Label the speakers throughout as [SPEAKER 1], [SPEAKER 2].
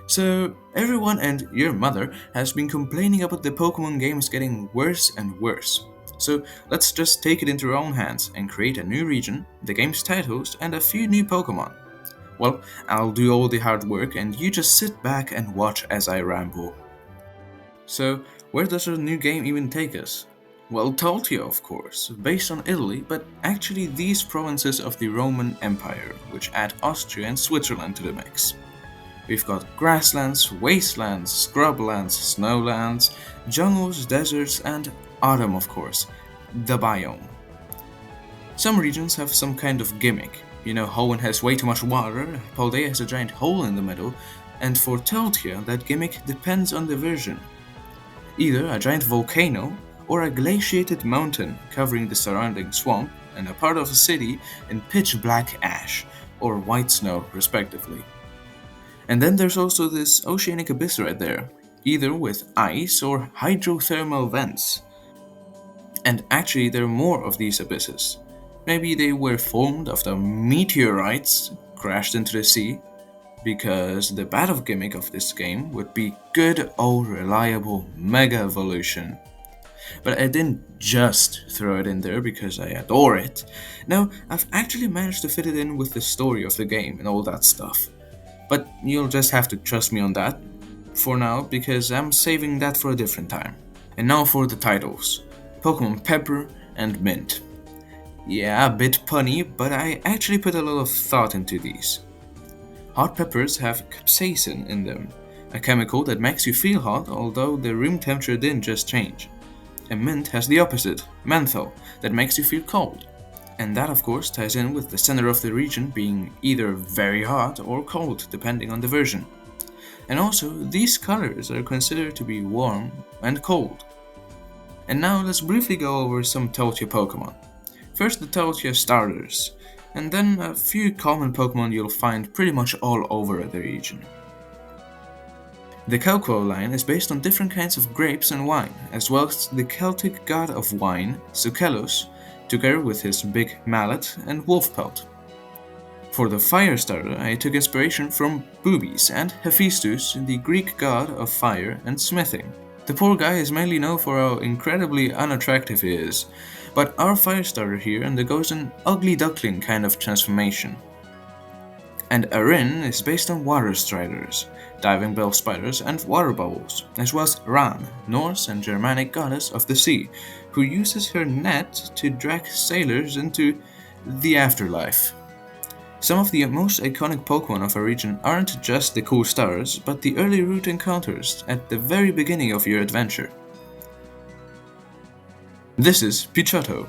[SPEAKER 1] So, everyone and your mother has been complaining about the Pokemon games getting worse and worse. So, let's just take it into our own hands and create a new region, the game's titles, and a few new Pokemon. Well, I'll do all the hard work and you just sit back and watch as I ramble. So, where does our new game even take us? Well, Toltia, of course, based on Italy, but actually these provinces of the Roman Empire, which add Austria and Switzerland to the mix. We've got grasslands, wastelands, scrublands, snowlands, jungles, deserts, and autumn, of course, the biome. Some regions have some kind of gimmick. You know, Hoenn has way too much water, Paldea has a giant hole in the middle, and for Teltia, that gimmick depends on the version. Either a giant volcano or a glaciated mountain covering the surrounding swamp and a part of a city in pitch black ash or white snow, respectively. And then there's also this oceanic abyss right there, either with ice or hydrothermal vents. And actually, there are more of these abysses. Maybe they were formed after meteorites crashed into the sea, because the battle gimmick of this game would be good old reliable Mega Evolution. But I didn't just throw it in there because I adore it. No, I've actually managed to fit it in with the story of the game and all that stuff. But you'll just have to trust me on that for now because I'm saving that for a different time. And now for the titles. Pokemon Pepper and Mint. Yeah, a bit punny, but I actually put a lot of thought into these. Hot peppers have capsaicin in them, a chemical that makes you feel hot although the room temperature didn't just change. And mint has the opposite, menthol, that makes you feel cold. And that of course ties in with the center of the region being either very hot or cold depending on the version. And also, these colors are considered to be warm and cold. And now let's briefly go over some Toltia Pokemon. First the Toltia starters, and then a few common Pokemon you'll find pretty much all over the region. The Cocoa line is based on different kinds of grapes and wine, as well as the Celtic god of wine, Sucellus, together with his big mallet and wolf pelt. For the fire starter, I took inspiration from boobies and Hephaestus, the Greek god of fire and smithing. The poor guy is mainly known for how incredibly unattractive he is, but our fire starter here undergoes an ugly duckling kind of transformation. And Arin is based on water striders, diving bell spiders, and water bubbles, as well as Ran, Norse and Germanic goddess of the sea, who uses her net to drag sailors into the afterlife. Some of the most iconic Pokemon of our region aren't just the cool stars, but the early route encounters at the very beginning of your adventure. This is Pichotto.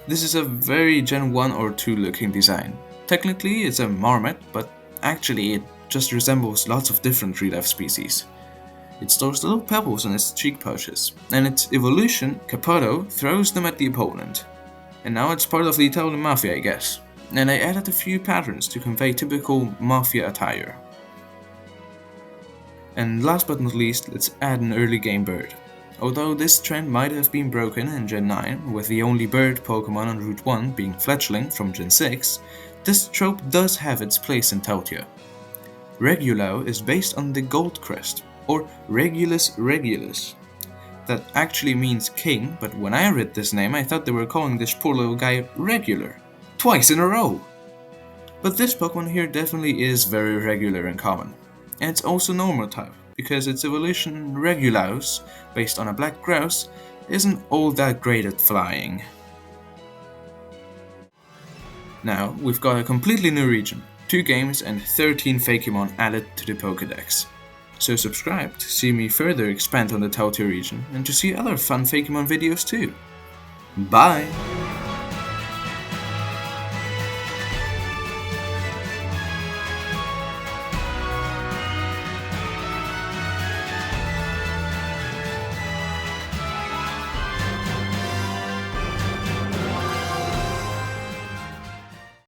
[SPEAKER 1] This is a very Gen 1 or 2 looking design. Technically it's a marmot, but actually it just resembles lots of different real life species. It stores little pebbles in its cheek pouches, and its evolution, Capoto, throws them at the opponent. And now it's part of the Italian Mafia, I guess. And I added a few patterns to convey typical Mafia attire. And last but not least, let's add an early game bird. Although this trend might have been broken in Gen 9, with the only bird Pokemon on Route 1 being Fletchling from Gen 6, this trope does have its place in Tautia. Regulau is based on the Gold Crest, or Regulus Regulus. That actually means king, but when I read this name I thought they were calling this poor little guy Regular. Twice in a row! But this Pokemon here definitely is very regular and common. And it's also normal type, because its evolution Regulaus, based on a black grouse, isn't all that great at flying. Now, we've got a completely new region, 2 games and 13 Fakemon added to the Pokédex. So subscribe to see me further expand on the Tautia region and to see other fun Fakemon videos too. Bye!